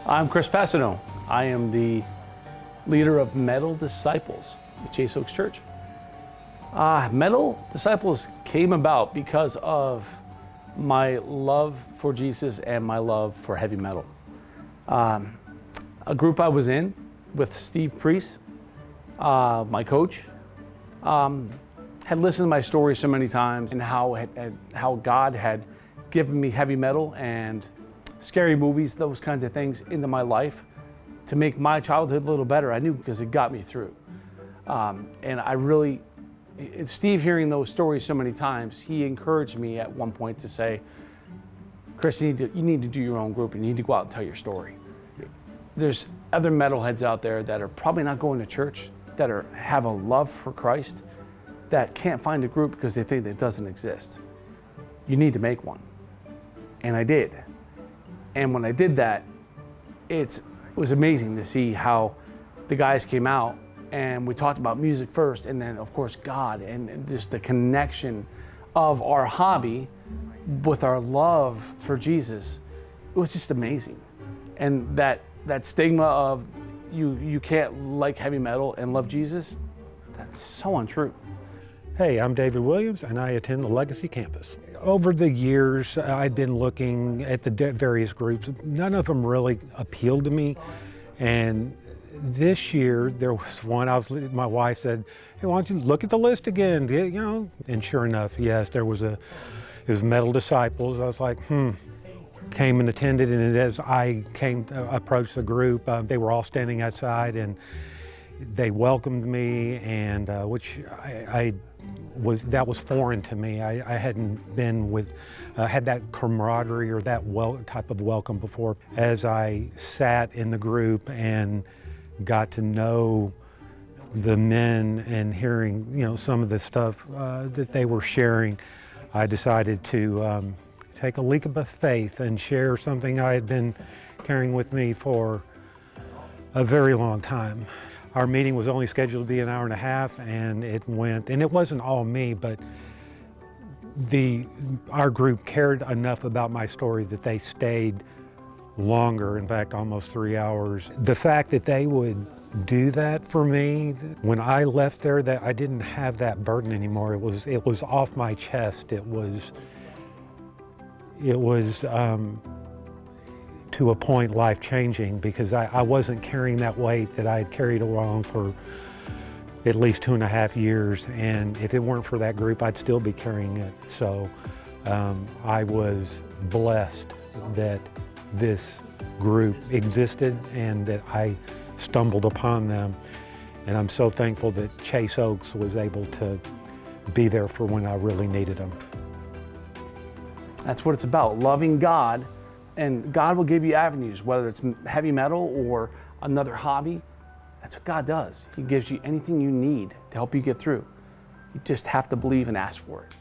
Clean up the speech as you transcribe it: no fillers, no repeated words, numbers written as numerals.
I'm Chris Passano. I am the leader of Metal Disciples at Chase Oaks Church. Metal Disciples came about because of my love for Jesus and my love for heavy metal. A group I was in with Steve Priest, my coach, had listened to my story so many times and how God had given me heavy metal and scary movies, those kinds of things into my life to make my childhood a little better. I knew because it got me through. And I really, Steve hearing those stories so many times, he encouraged me at one point to say, Chris, you need to do your own group and you need to go out and tell your story. There's other metalheads out there that are probably not going to church, that have a love for Christ, that can't find a group because they think it doesn't exist. You need to make one. And I did. And when I did that, it was amazing to see how the guys came out and we talked about music first and then of course God and just the connection of our hobby with our love for Jesus. It was just amazing. And that stigma of you can't like heavy metal and love Jesus, that's so untrue. Hey, I'm David Williams and I attend the Legacy campus. Over the years, I've been looking at the various groups. None of them really appealed to me. And this year, there was one, my wife said, hey, why don't you look at the list again, you know? And sure enough, yes, it was Metal Disciples. I was like, came and attended, and as I approached the group, they were all standing outside and they welcomed me, and which that was foreign to me. I hadn't been had that camaraderie or that type of welcome before. As I sat in the group and got to know the men and hearing, some of the stuff that they were sharing, I decided to take a leap of faith and share something I had been carrying with me for a very long time. Our meeting was only scheduled to be an hour and a half, and it went, and it wasn't all me, but our group cared enough about my story that they stayed longer, in fact, almost 3 hours. The fact that they would do that for me, when I left there, that I didn't have that burden anymore. It was off my chest. It was to a point life-changing, because I wasn't carrying that weight that I had carried along for at least 2.5 years, and if it weren't for that group, I'd still be carrying it. So I was blessed that this group existed and that I stumbled upon them, and I'm so thankful that Chase Oaks was able to be there for when I really needed them. That's what it's about, loving God. And God will give you avenues, whether it's heavy metal or another hobby. That's what God does. He gives you anything you need to help you get through. You just have to believe and ask for it.